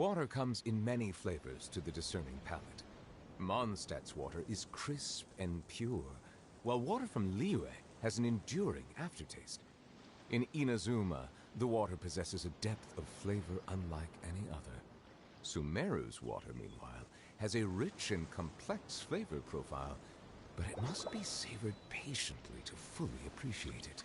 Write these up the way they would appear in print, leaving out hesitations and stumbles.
Water comes in many flavors to the discerning palate. Mondstadt's water is crisp and pure, while water from Liyue has an enduring aftertaste. In Inazuma, the water possesses a depth of flavor unlike any other. Sumeru's water, meanwhile, has a rich and complex flavor profile, but it must be savored patiently to fully appreciate it.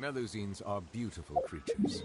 Melusines are beautiful creatures.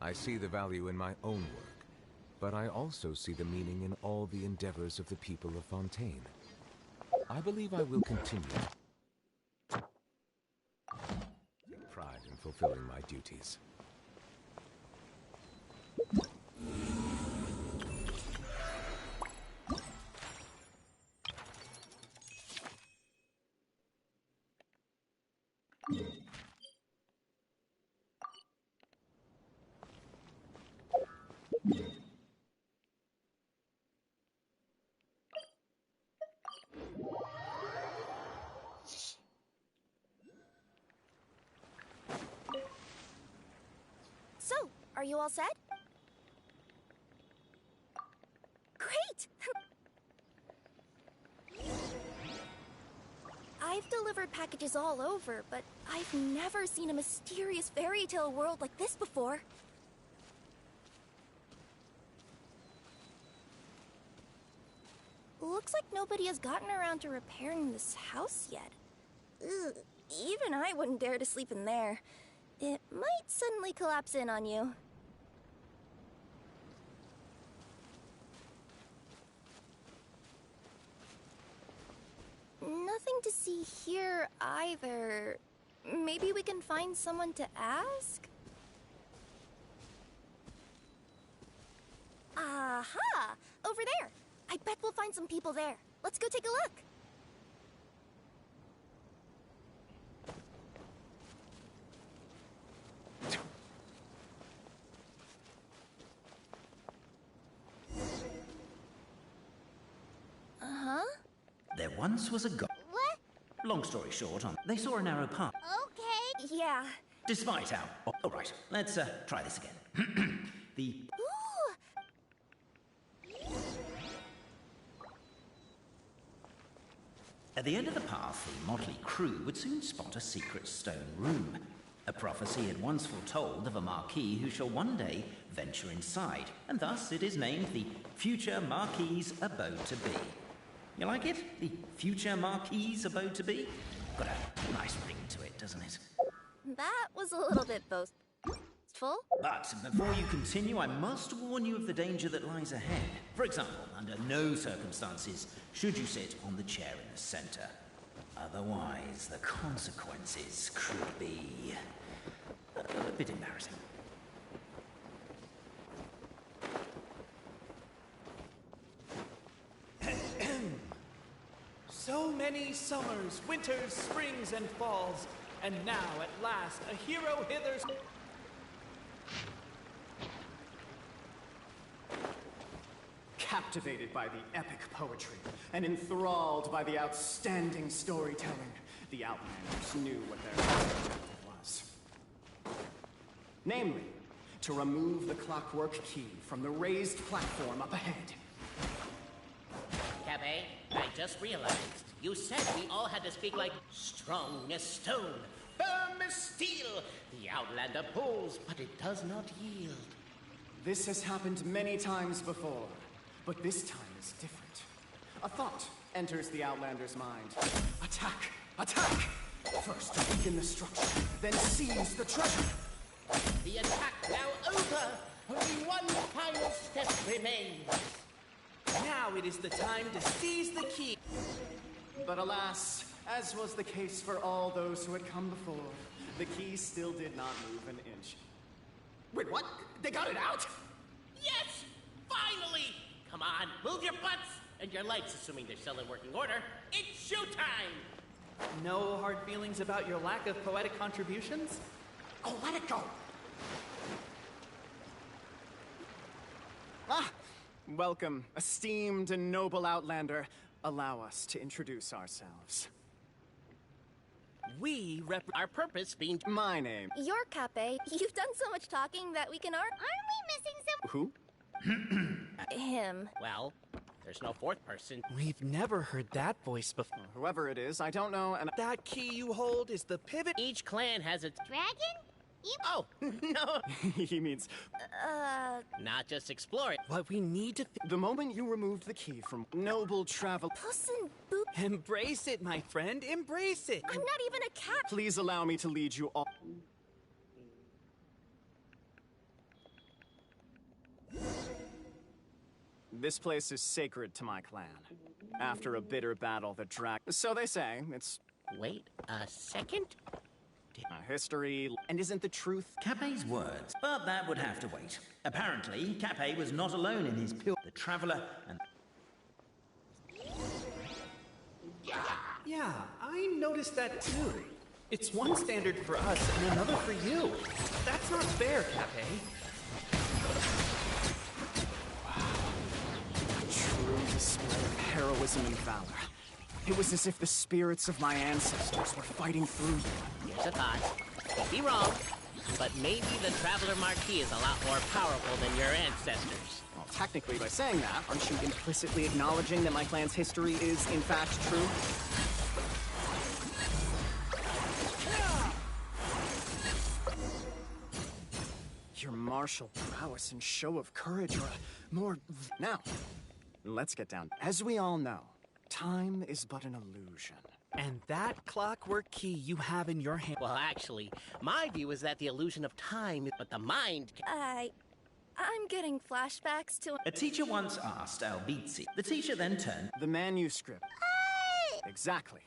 I see the value in my own work, but I also see the meaning in all the endeavors of the people of Fontaine. I believe I will continue to take pride in fulfilling my duties. So, are you all set? Great! I've delivered packages all over, but I've never seen a mysterious fairy tale world like this before. Looks like nobody has gotten around to repairing this house yet. Ugh, even I wouldn't dare to sleep in there. It might suddenly collapse in on you. Nothing to see here either. Maybe we can find someone to ask? Aha! Over there! I bet we'll find some people there. Let's go take a look. Uh-huh? There once was a god. What? Long story short, they saw a narrow path. Okay. Yeah. Despite our... Oh, all right, let's try this again. The... Ooh! At the end of the path, the motley crew would soon spot a secret stone room. A prophecy had once foretold of a Marquis who shall one day venture inside, and thus it is named the future Marquis's abode to be. You like it? The future Marquis's abode to be? Got a nice ring to it, doesn't it? That was a little bit boastful. But before you continue, I must warn you of the danger that lies ahead. For example, under no circumstances should you sit on the chair in the center. Otherwise, the consequences could be a bit embarrassing. So many summers, winters, springs, and falls, and now at last a hero hither. Captivated by the epic poetry and enthralled by the outstanding storytelling, the Outlanders knew what their objective was. Namely, to remove the clockwork key from the raised platform up ahead. Cabe, I just realized you said we all had to speak like strong as stone, firm as steel. The Outlander pulls, but it does not yield. This has happened many times before, but this time is different. A thought enters the Outlander's mind. Attack! Attack! First weaken the structure, then seize the treasure. The attack now over. Only one final step remains. Now it is the time to seize the key. But alas, as was the case for all those who had come before, the key still did not move an inch. Wait, what? They got it out? Yes! Finally! Come on, move your butts! And your lights, assuming they're still in working order. It's showtime! No hard feelings about your lack of poetic contributions? Oh, let it go! Ah! Welcome, esteemed and noble Outlander. Allow us to introduce ourselves. We our purpose being My name. You're Cape. You've done so much talking that we can Aren't we missing Who? him? well, there's no fourth person. We've never heard that voice before. Whoever it is, I don't know, and That key you hold is the pivot. Each clan has its Dragon? Oh, no! he means Not just explore it. What we need to the moment you removed the key from noble travel. Puss in Boot. embrace it, my friend. Embrace it. I'm not even a cat. Please allow me to lead you all. This place is sacred to my clan. After a bitter battle that dragged... So they say, it's Wait a second. a history, and isn't the truth... Capet's words, but that would have to wait. Apparently, Capet was not alone in his pure... The Traveler and... Yeah, I noticed that too. It's one standard for us and another for you. That's not fair, Capet. True display of heroism and valor. It was as if the spirits of my ancestors were fighting through you. Here's a thought. Could be wrong, but maybe the Traveler Marquis is a lot more powerful than your ancestors. Well, technically, by saying that, aren't you implicitly acknowledging that my clan's history is, in fact, true? Your martial prowess and show of courage are more... Now, let's get down. As we all know, time is but an illusion. And that clockwork key you have in your hand... Well, actually, my view is that the illusion of time, but the mind... I'm getting flashbacks to... A teacher once asked Albizzi. The teacher then turned... The manuscript. Exactly.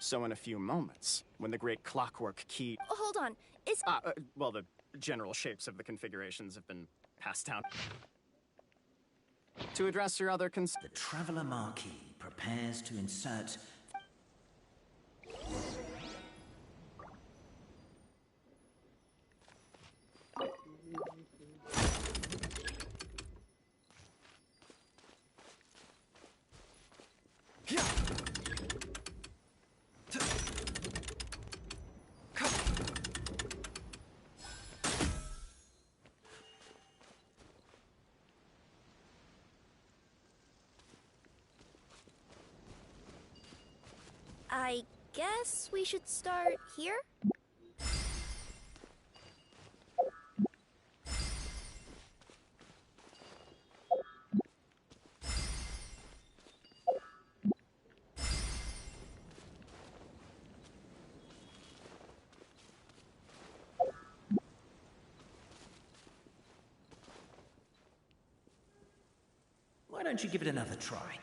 So in a few moments, when the great clockwork key... Hold on, is... well, the general shapes of the configurations have been passed down. To address your other The Traveler Marquis prepares to insert... I guess we should start here? Why don't you give it another try?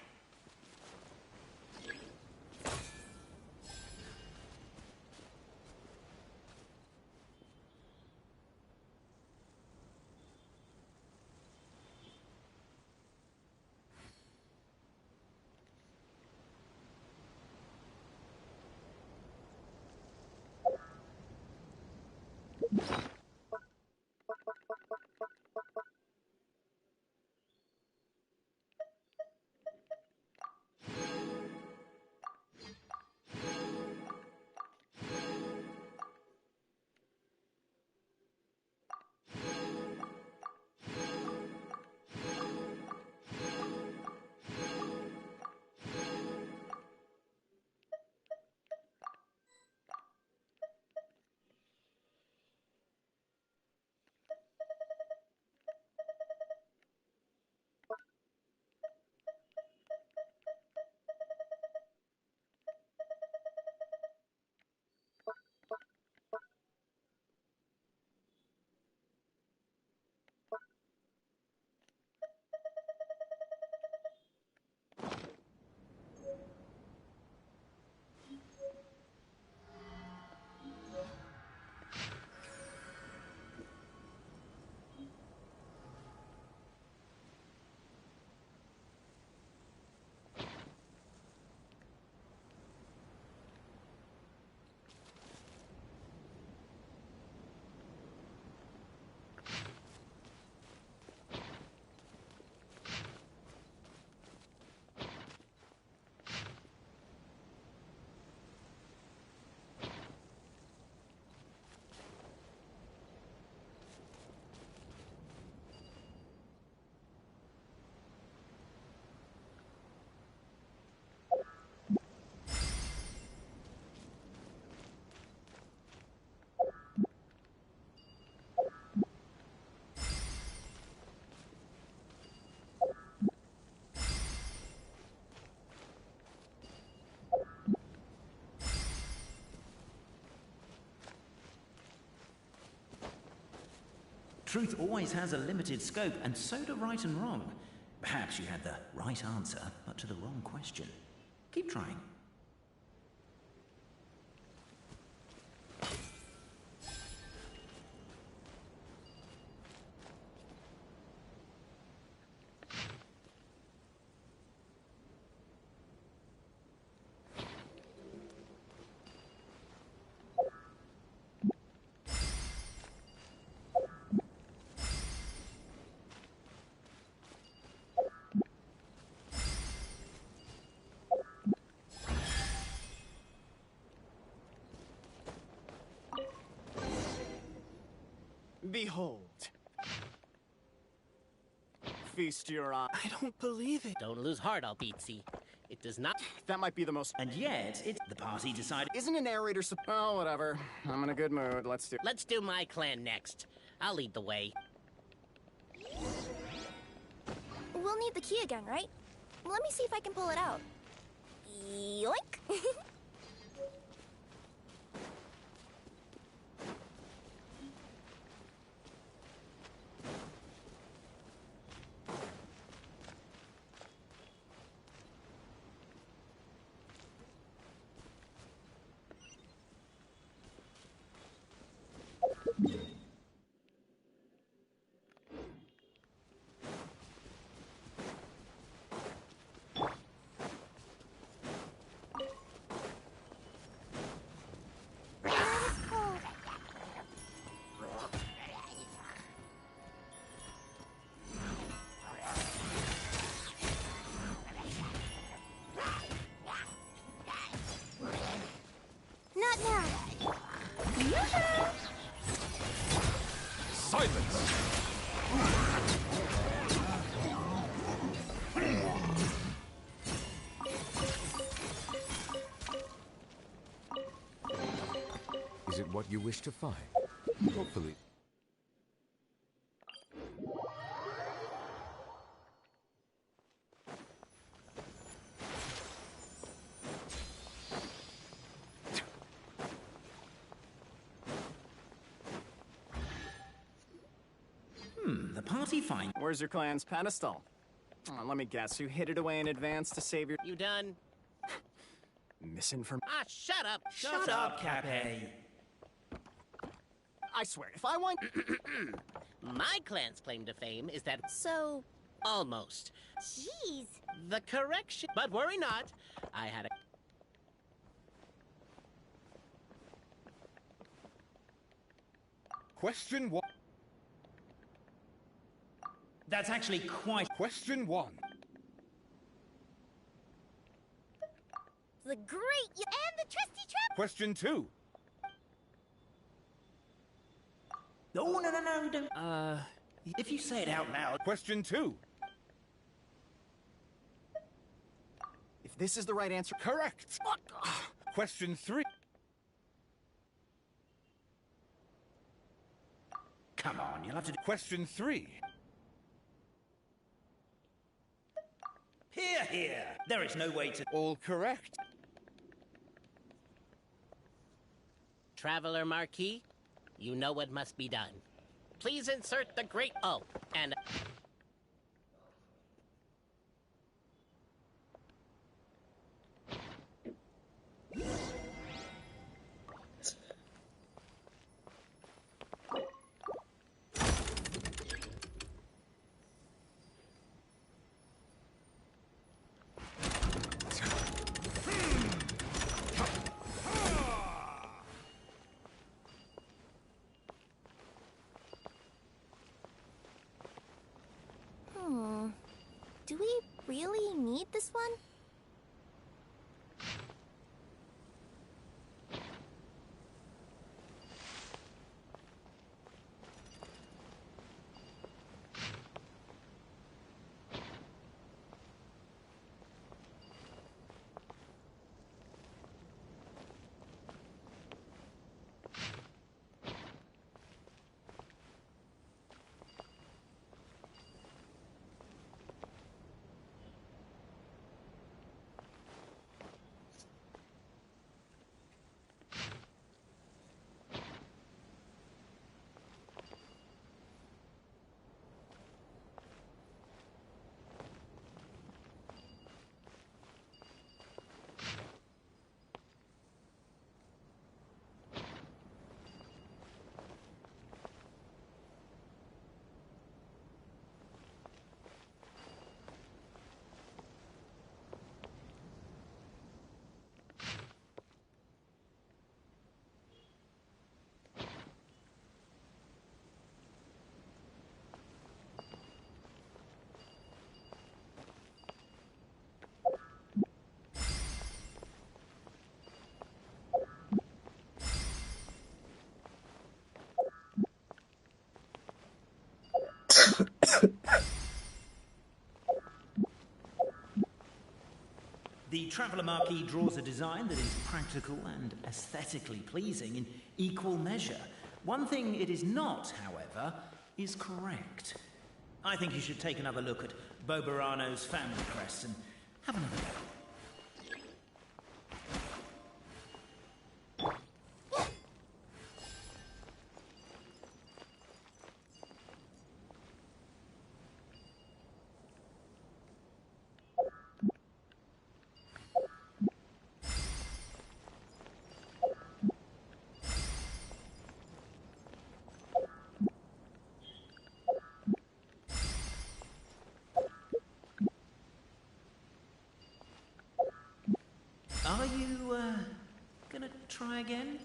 Truth always has a limited scope, and so do right and wrong. Perhaps you had the right answer, but to the wrong question. Keep trying. Behold. Feast your eye. I don't believe it. Don't lose heart, Albizzi. It does not. That might be the most. And yet, the party decided... Isn't a narrator oh, whatever. I'm in a good mood. Let's do. Let's do my clan next. I'll lead the way. We'll need the key again, right? Let me see if I can pull it out. Yoink! Not now. Silence! Is it what you wish to find? Hopefully. The party find... Where's your clan's pedestal? Oh, let me guess. You hid it away in advance to save your You done? misinformation. Ah, shut up! Shut up, Cape. I swear, if I want. My clan's claim to fame is that So, almost. jeez. The correction. But worry not. I had a... Question one. That's actually quite... Question one. The great and the trusty trap. Question two. Oh, no, don't... If you say it out loud... Question two. If this is the right answer. Correct. Question three. Come on, you'll have to... Question three. Here, here! There is no way to... All correct. Traveler Marquis, you know what must be done. Please insert the great... Oh, and... The Traveller Marquis draws a design that is practical and aesthetically pleasing in equal measure. One thing it is not, however, is correct. I think you should take another look at Boberano's family crest and have another go. Are you, gonna try again?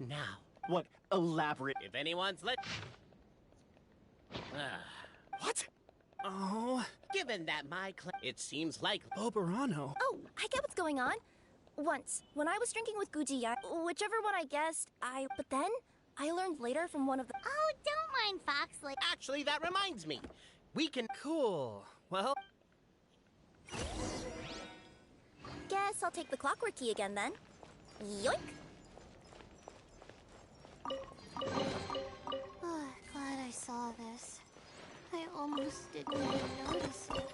Now, What elaborate... if anyone's let... What? Oh, Given that my it seems like... Boberano. Oh, I get what's going on. Once, when I was drinking with Gujiya, whichever one I guessed, But then, I learned later from one of the... Oh, don't mind Fox, like... Actually, that reminds me. We can... Cool. Well, Guess I'll take the clockwork key again then. Yoink! Oh, glad I saw this. I almost didn't even notice it.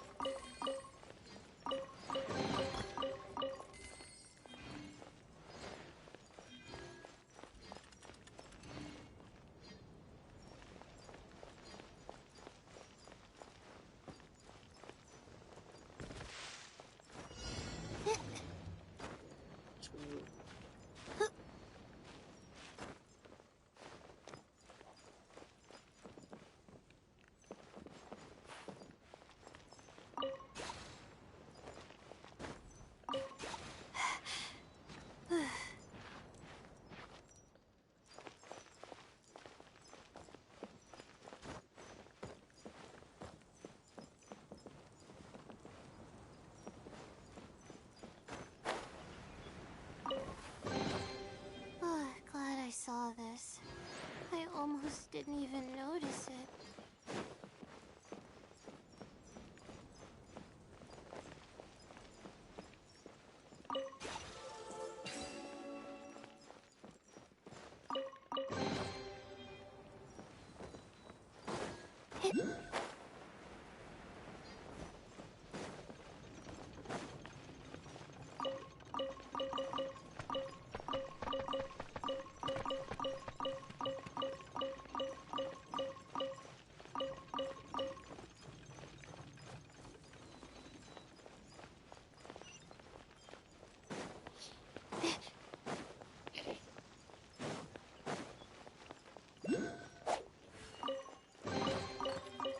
Oh, glad I saw this. I almost didn't even notice it.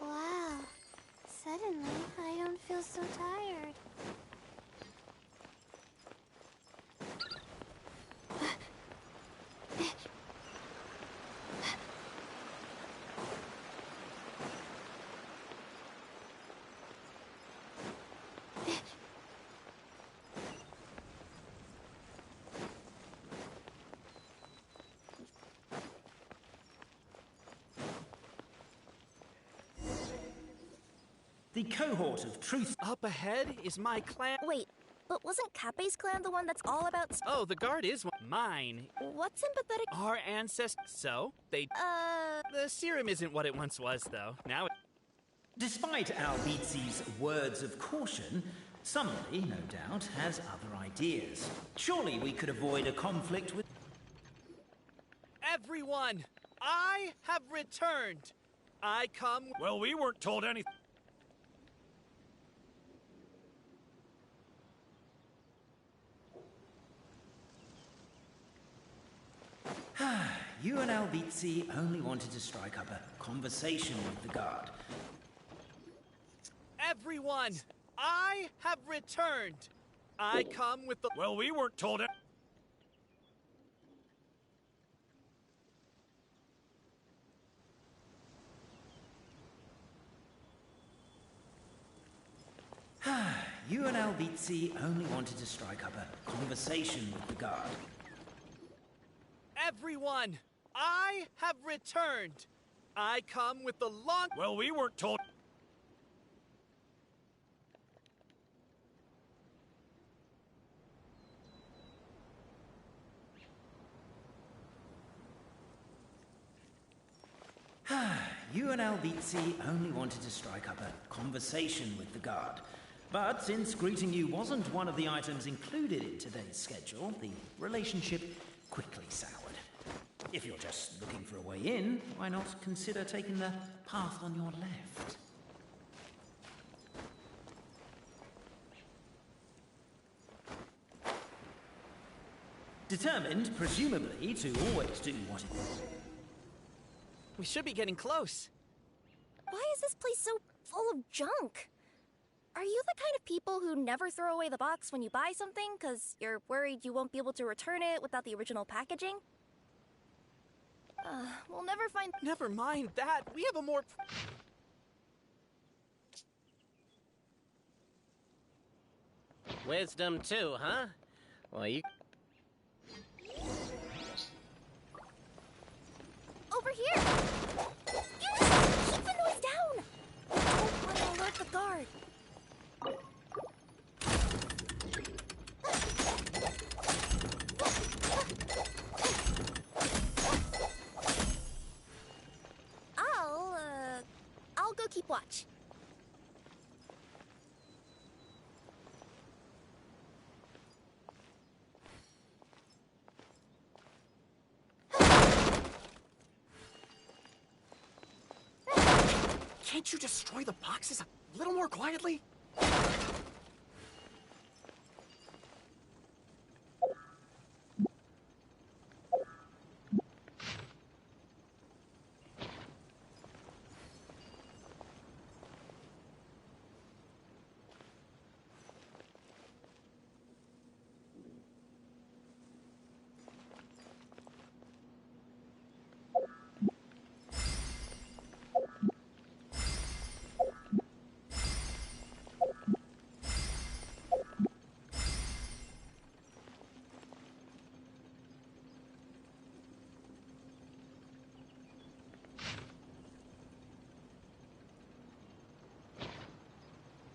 Wow. Suddenly, I don't feel so tired. The cohort of truth... up ahead is my clan. Wait, but wasn't Kappe's clan the one that's all about... Oh, the guard is one. Mine. What's sympathetic... Our ancestors. So, they... The serum isn't what it once was, though. Now it... Despite Albeetsi's words of caution, somebody, no doubt, has other ideas. Surely we could avoid a conflict with... Everyone, I have returned. I come... Well, we weren't told anything. You and Albizzi only wanted to strike up a conversation with the guard. Everyone, I have returned. I come with the... Well, we weren't told. You and Albizzi only wanted to strike up a conversation with the guard. Everyone, I have returned. I come with the long... Well, we weren't told. You and Albizzi only wanted to strike up a conversation with the guard. But since greeting you wasn't one of the items included in today's schedule, the relationship quickly soured. If you're just looking for a way in, why not consider taking the path on your left? Determined, presumably, to always do what it was. We should be getting close. Why is this place so full of junk? Are you the kind of people who never throw away the box when you buy something because you're worried you won't be able to return it without the original packaging? We'll never find... Never mind that. We have a more... Wisdom too, huh? Well, you... Over here! Keep the noise down! Don't want to alert the guard. I'll go keep watch. Can't you destroy the boxes a little more quietly?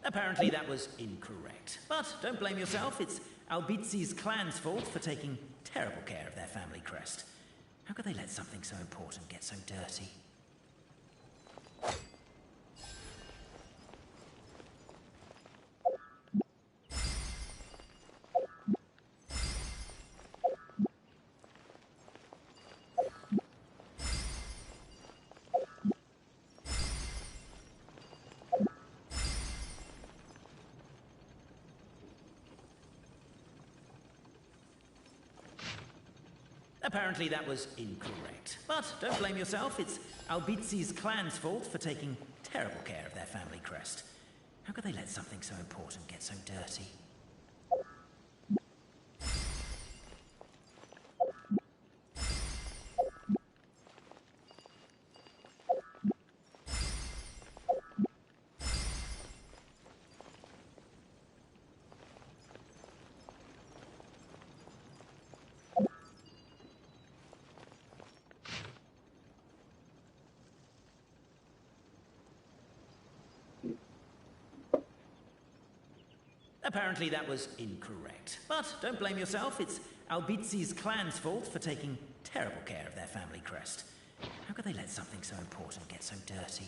Apparently that was incorrect. But don't blame yourself, it's Albizzi's clan's fault for taking terrible care of their family crest. How could they let something so important get so dirty? Apparently that was incorrect. But don't blame yourself, it's Albizzi's clan's fault for taking terrible care of their family crest. How could they let something so important get so dirty? Apparently that was incorrect. But don't blame yourself, it's Albizzi's clan's fault for taking terrible care of their family crest. How could they let something so important get so dirty?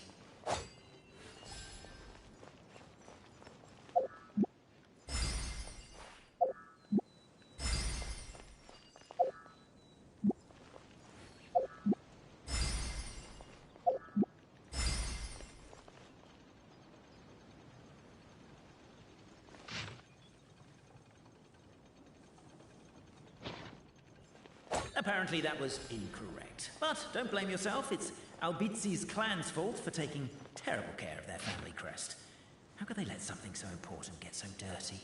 Apparently that was incorrect. But don't blame yourself, it's Albizi's clan's fault for taking terrible care of their family crest. How could they let something so important get so dirty?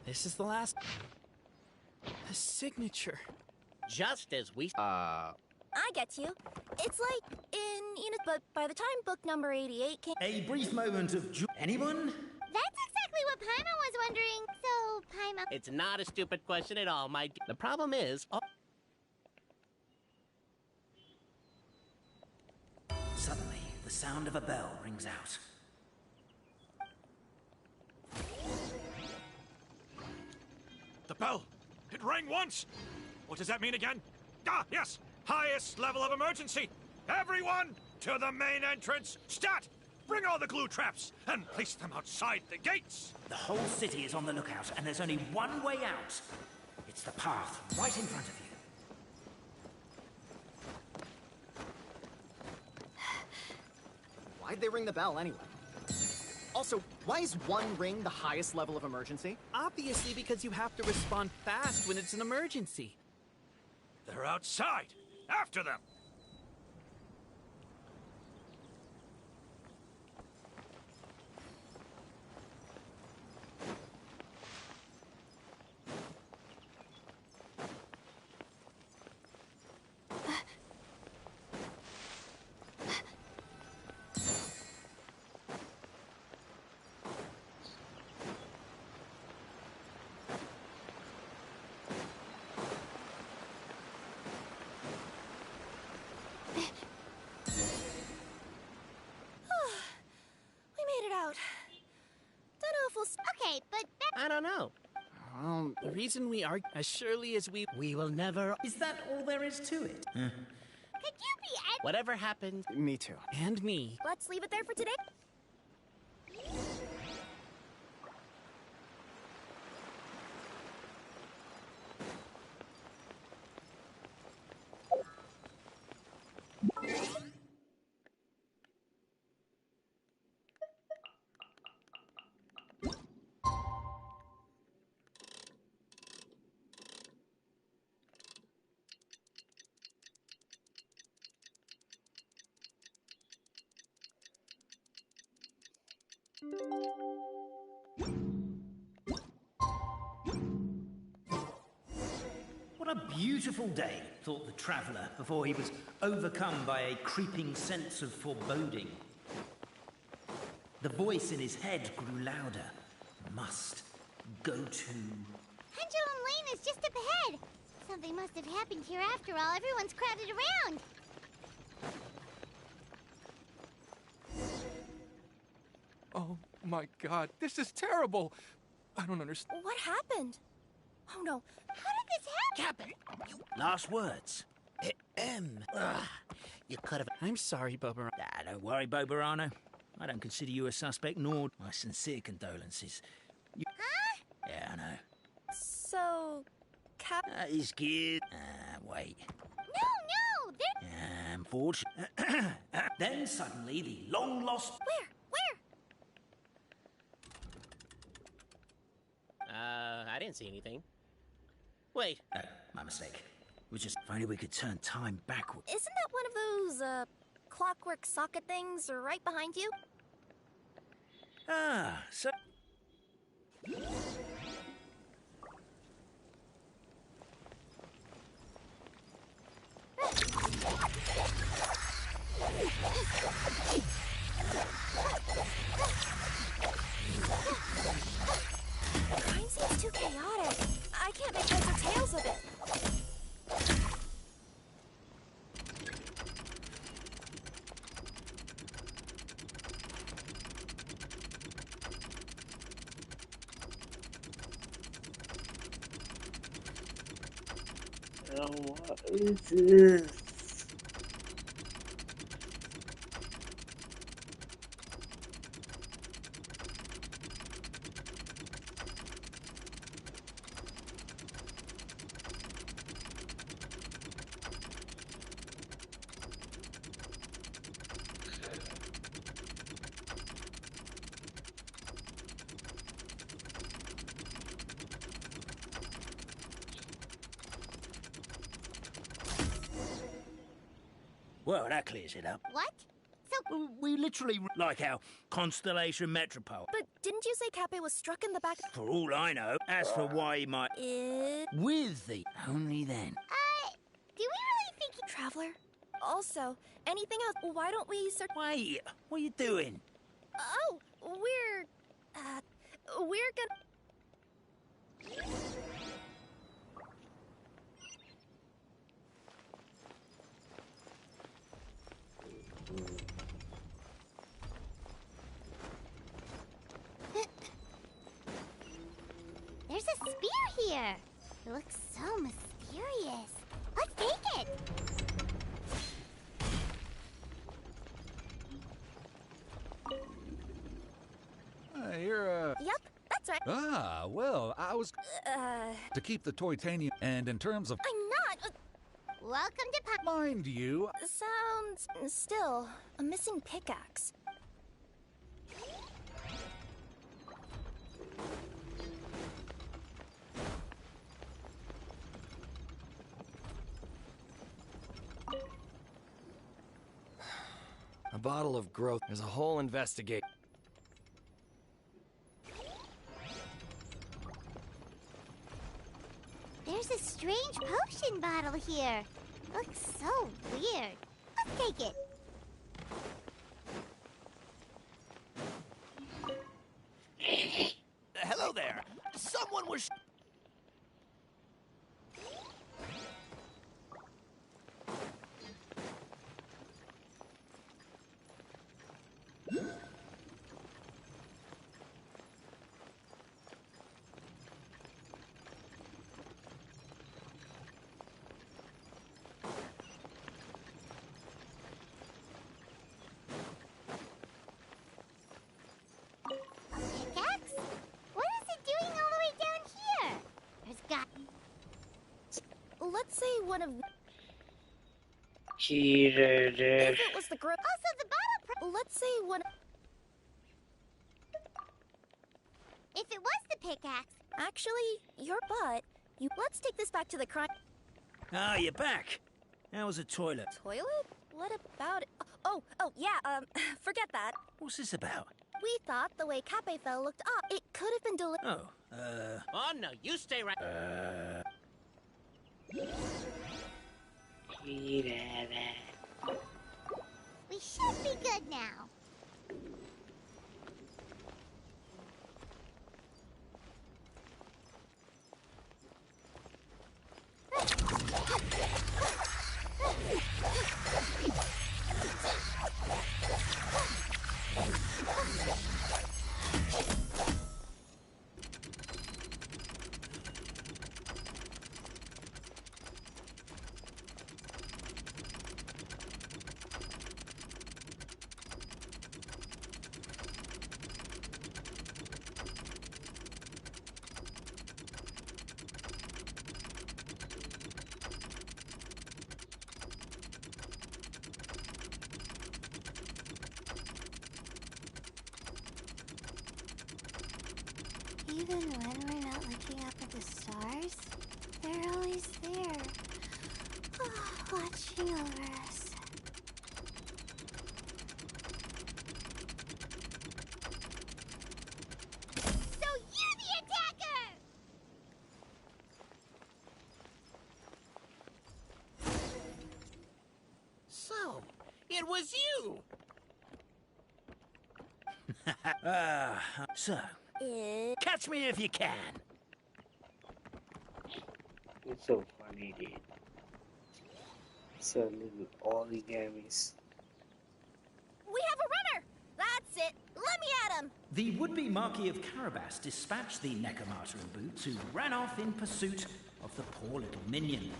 This is the last... The signature. Just as we... I get you. It's like in Enos, but by the time book number 88 came... A brief moment of anyone? That's exactly what Paimon was wondering. So, Paimon... It's not a stupid question at all, my... The problem is... Suddenly, the sound of a bell rings out. The bell! It rang once! What does that mean again? Ah, yes! Highest level of emergency! Everyone, to the main entrance! Stat! Bring all the glue traps and place them outside the gates! The whole city is on the lookout, and there's only one way out. It's the path right in front of you. Why'd they ring the bell anyway? Also, why is one ring the highest level of emergency? Obviously because you have to respond fast when it's an emergency. They're outside! After them! Okay, but I don't know. The reason we are as surely as we... We will never... Is that all there is to it? could you be Whatever happens... Me too. And me. Let's leave it there for today. What a beautiful day, thought the traveller, before he was overcome by a creeping sense of foreboding. The voice in his head grew louder. Must go to... Pendulum Lane is just up ahead. Something must have happened here after all. Everyone's crowded around. Oh my god, this is terrible! I don't understand. What happened? Oh no. How did this happen? Last words. You could have... I'm sorry, Bobarano. Don't worry, Bobarano. I don't consider you a suspect, nor my sincere condolences. Huh? Yeah, I know. So, He's good. Wait. No, Unfortunately. Then suddenly the long-lost... Where? I didn't see anything. Wait. No, my mistake. We just... If only we could turn time backward. Isn't that one of those, clockwork socket things right behind you? Ah, so... Crime seems too chaotic. I can't make heads or tails of it. What is this? Well, that clears it up. What? So, We literally like our Constellation Metropole. But didn't you say Cappe was struck in the back? For all I know, as for why he might... With the... Only then. do we really think he... Traveler? Also, anything else? Why don't we search... Wait, what are you doing? Oh, we're gonna... There's a spear here. It looks so mysterious. Let's take it. You're, Yep, that's right. Ah, well, I was to keep the Toitanium, and in terms of... I'm not... Welcome to Mind you... Sounds... Still, a missing pickaxe. A bottle of growth. There's a whole investigate. There's a strange potion bottle here. Looks so weird. Let's take it. Hello there. Someone was... Pickaxe? What is it doing all the way down here? There's got... Let's say one of... Cheated. If it was the growth... Also, the bottle... Let's say one... If it was the pickaxe... Actually, your butt. Let's take this back to the crime... Ah, you're back. How was the toilet? Toilet? What about it? Oh, yeah, forget that. What's this about? We thought the way Cappe fell looked up. It could have been delivered. Oh, no, you stay right... Cheated. We should be good now. Even when we're not looking up at the stars, they're always there, watching over us. So you're the attacker! So, it was you! So, catch me if you can. It's so funny, dude. So little origamis. We have a runner! That's it! Let me at him! The would-be Marquis of Carabas dispatched the Necromata in boots, who ran off in pursuit of the poor little minion.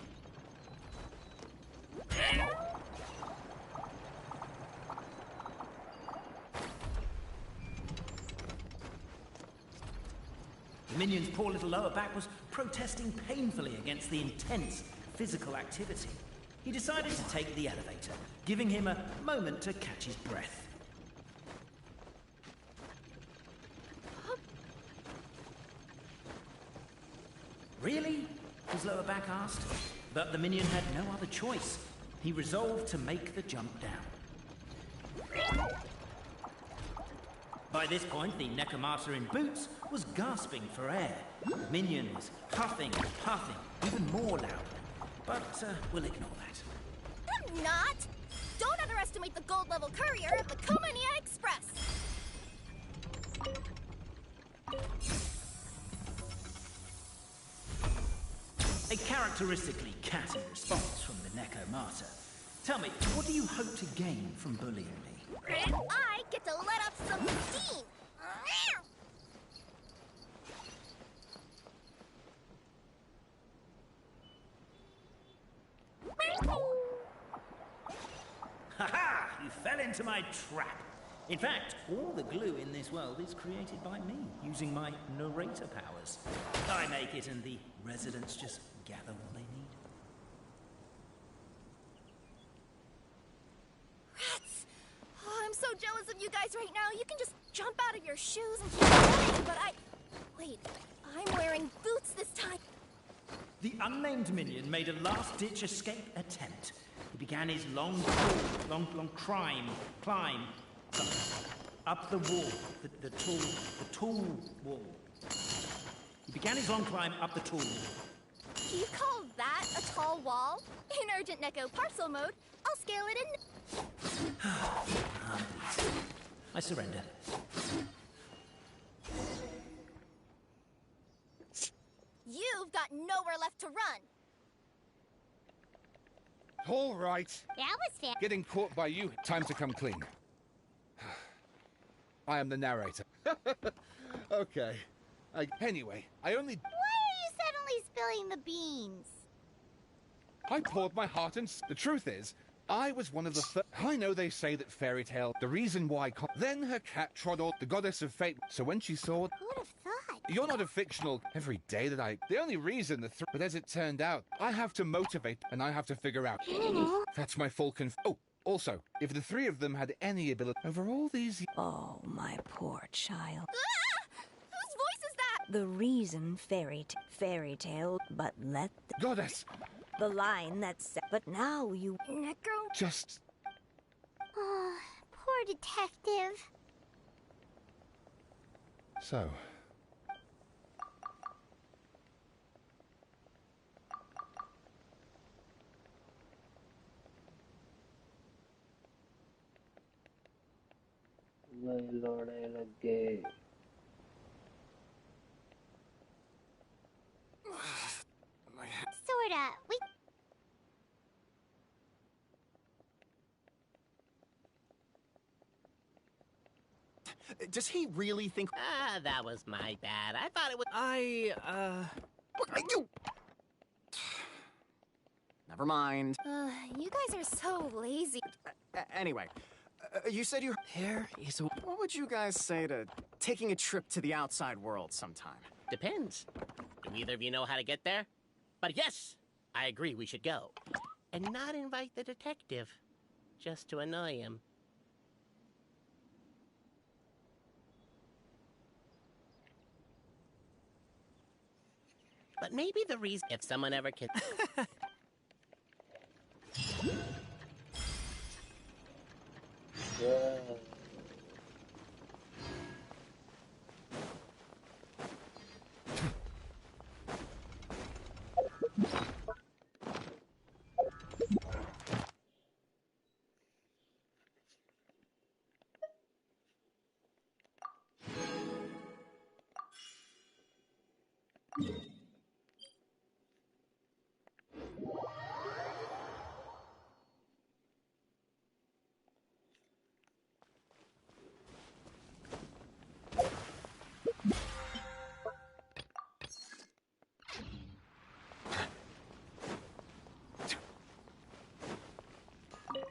The minion's poor little lower back was protesting painfully against the intense physical activity. He decided to take the elevator, giving him a moment to catch his breath. Really? His lower back asked. But the minion had no other choice. He resolved to make the jump down. By this point, the Necromata in boots was gasping for air. The minion was huffing and puffing, even more loudly. But we'll ignore that. I'm not! Don't underestimate the gold-level courier of the Komania Express! A characteristically catty response from the Necromata. Tell me, what do you hope to gain from bullying me? I get to let off some steam! Ha-ha! You fell into my trap. In fact, all the glue in this world is created by me, using my narrator powers. I make it and the residents just gather what they need. Rats! Oh, I'm so jealous of you guys right now. You can just jump out of your shoes and keep running, but Wait, I'm wearing boots this time. The unnamed minion made a last-ditch escape attempt. He began his long climb up the wall, the tall wall. He began his long climb up the tall wall. You call that a tall wall? In urgent Neko parcel mode, I'll scale it in. Please. I surrender. You've got nowhere left to run. All right. That was fair. Getting caught by you. Time to come clean. I am the narrator. Okay. Anyway, I only... Why are you suddenly spilling the beans? I poured my heart and... The truth is, I was one of the I know they say that fairy tale, the reason why... Then her cat trod all the goddess of fate. So when she saw... Who would have thought? You're not a fictional... Every day that I... The only reason But as it turned out, I have to motivate and I have to figure out... That's my full Oh, also, if the three of them had any ability... Over all these... Oh, my poor child. Ah! Whose voice is that? The reason fairy tale, but let the... Goddess! The line that's... But now you... Necro? Just... Oh, poor detective. So... लौड़े लग गए Sorta. Does he really think... Ah, that was my bad. I thought it was... You... Never mind. You guys are so lazy. Anyway, you said you... There is a... What would you guys say to taking a trip to the outside world sometime? Depends. Do either of you know how to get there? But yes, I agree we should go. And not invite the detective. Just to annoy him. But maybe the reason if someone ever can. Yeah.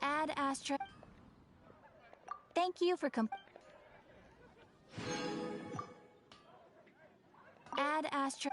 Add Astra. Thank you for Add Astra.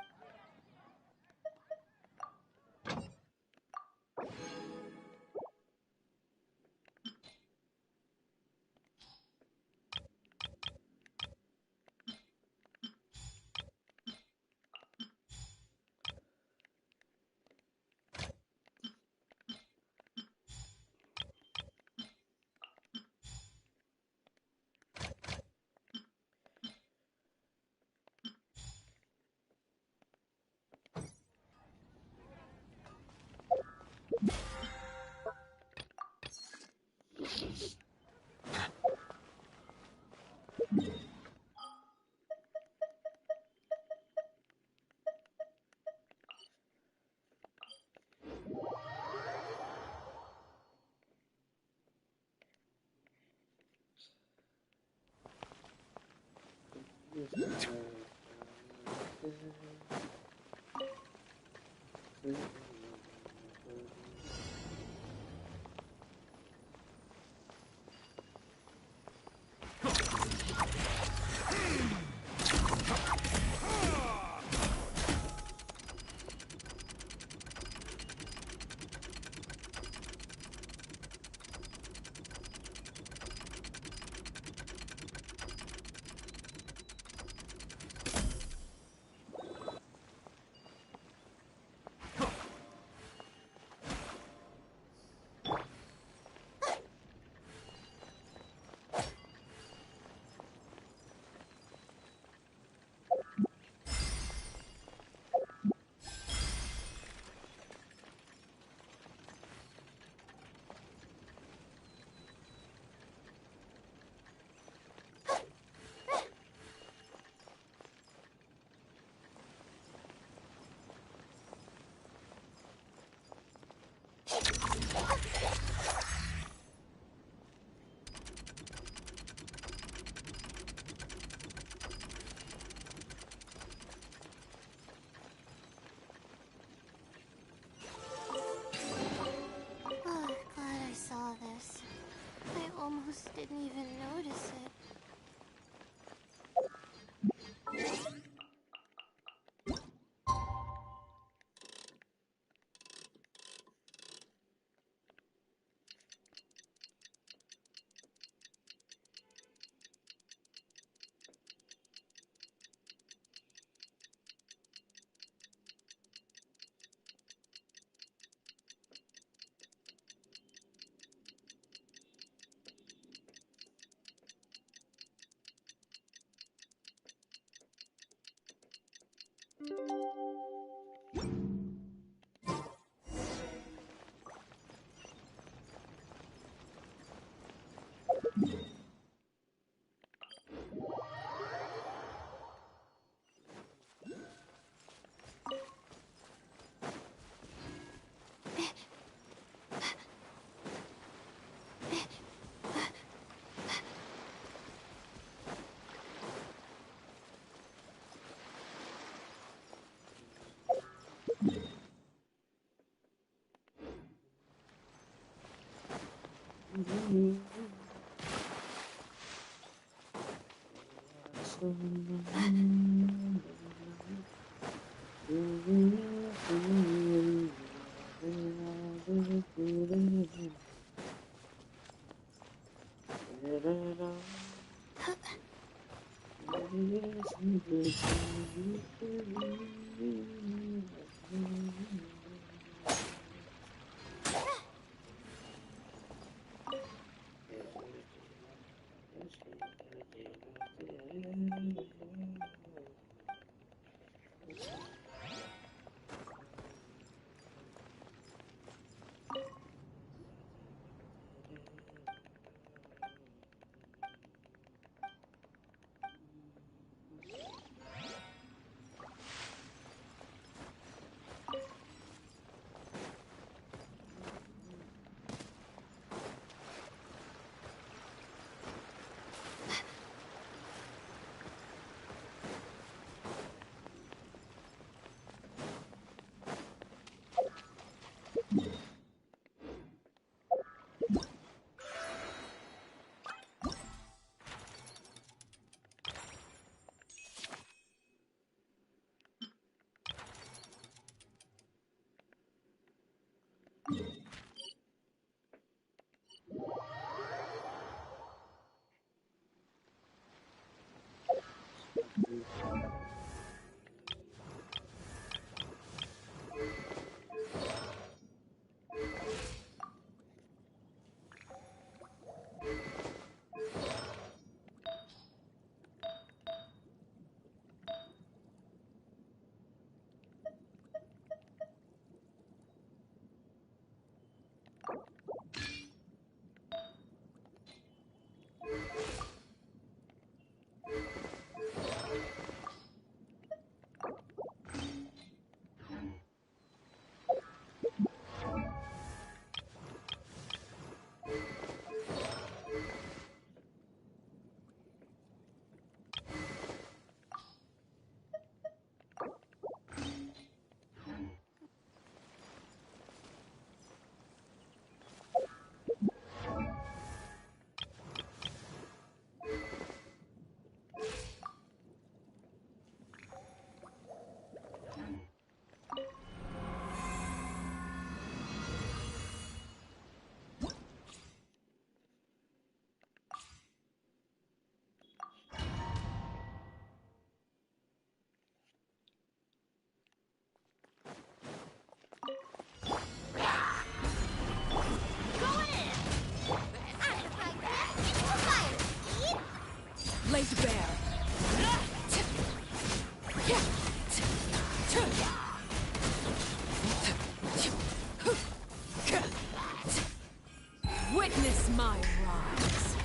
Oh, glad I saw this. I almost didn't even notice it. Laid bare. Witness my rise.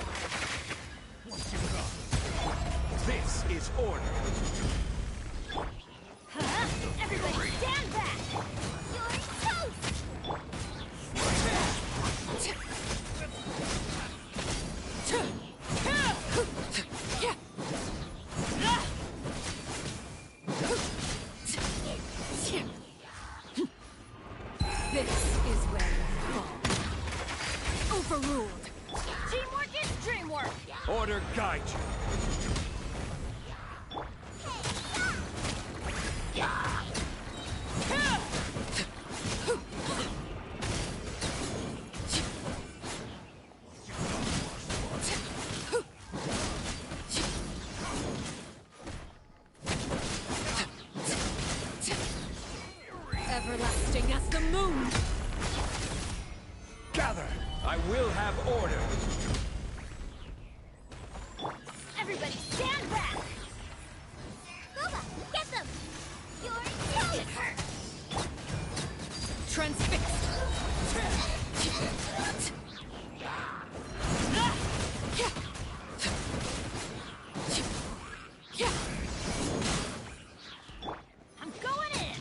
This is order. Everybody stand back! You're toast! This is where you fall. Overruled. Teamwork is dreamwork! Order guide you. Everlasting as the moon. Gather. I will have order. Everybody stand back! Boba, get them! You're toast! Transfixed. I'm going in!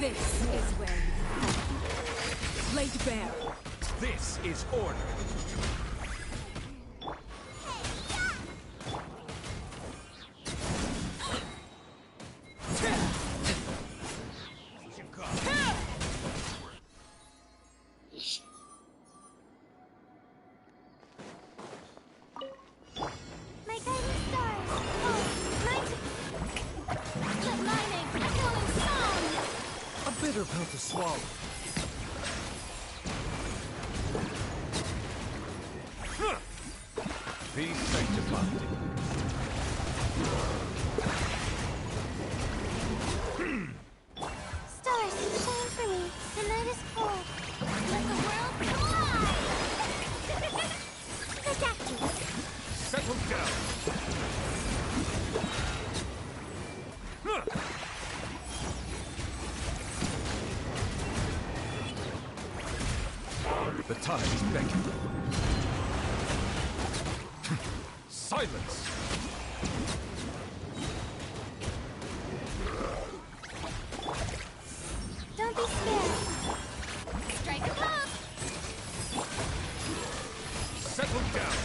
This is where you fall. Laid bare. This is order. My guiding stars! Oh, let my name echo in song! A bitter pill to swallow. Be sanctified. Stars The tide is beckoning. Silence! Don't be scared. Strike a pose. Settle down!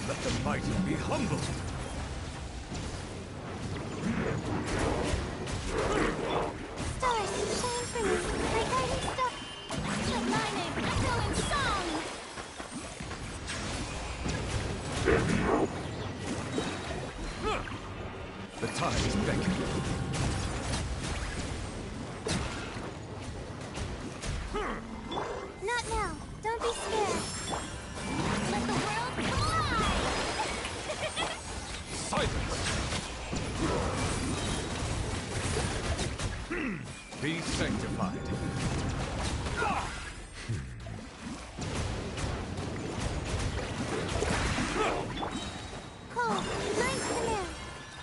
Let the mighty be humble! Stars, shine for me. My guiding star. Kill my name, echoing song. The tide is beckoning. Not now. Don't be scared. Let the world collide. Silence! Be sanctified. Cold. Nice command.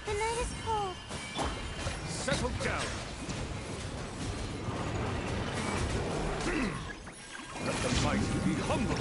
The night is cold. Settle down. Let the mighty be humble.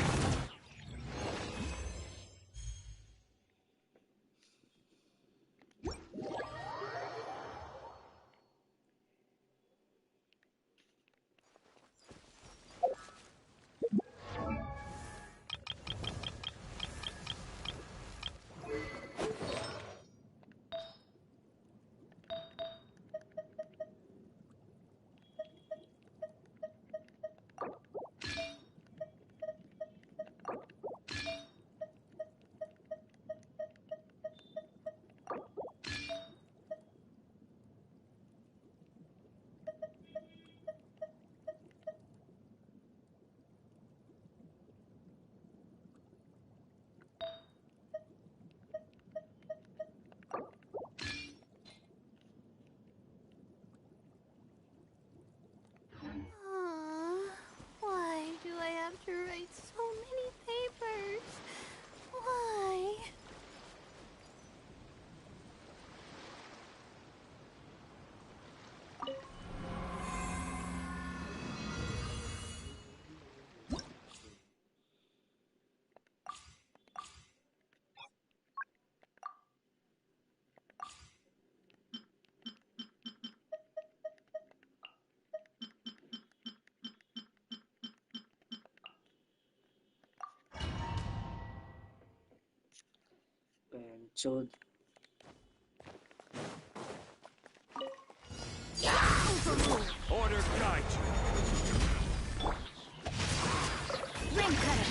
Why do I have to write so many papers? Why? So Order guide you. Ring cutter.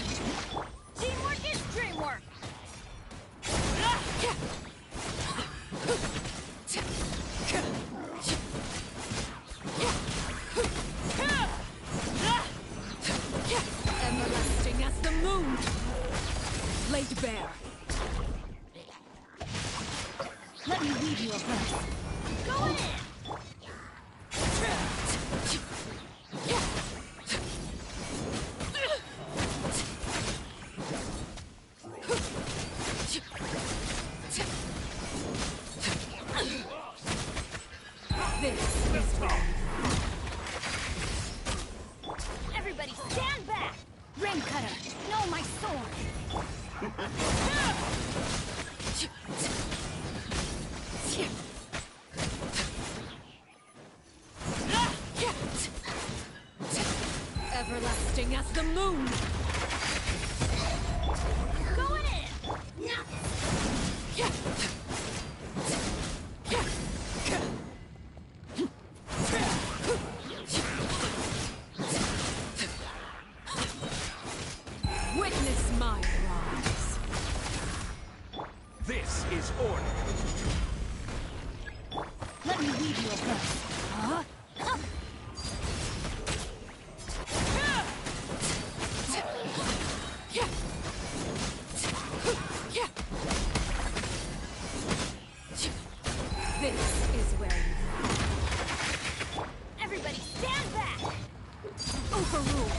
Teamwork is dreamwork. Everlasting as the moon. Laid bare. Let me lead you a breath. Go in! This is where everybody stand back! Ring cutter, know my sword! Everlasting as the moon! Going in! Witness my rise. This is order. Let me lead you a breath. Huh? This is where you everybody stand back! Overruled!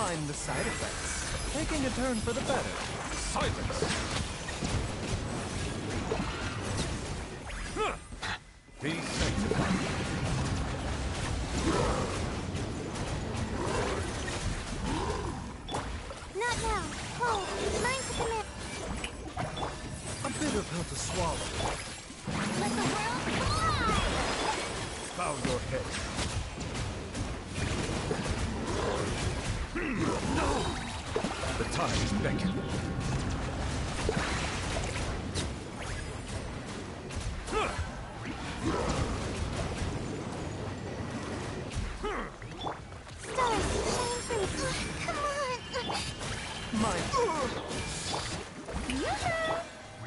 mind the side effects. Taking a turn for the better. Silence! Be sanctified. Not now. Hold. Mine's the command. A bitter pill to swallow. Let the world fly! Bow your head. The tides beckon. Stars, shine free. Come on! Mine.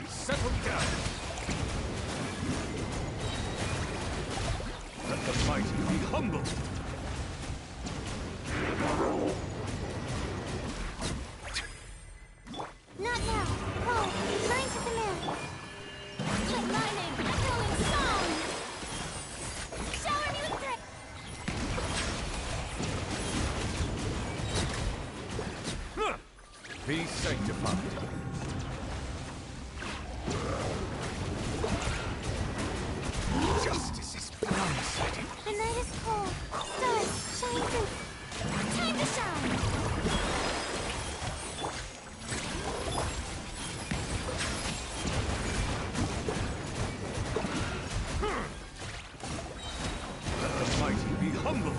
Settle down. Let the mighty be humble. Not now. Hold. Mine's the command. Let lightning echoing song! Shower me with grace! Be sanctified. Justice is blindsided. The night is cold. Stars, shine through. Time to shine! Let the mighty be humble.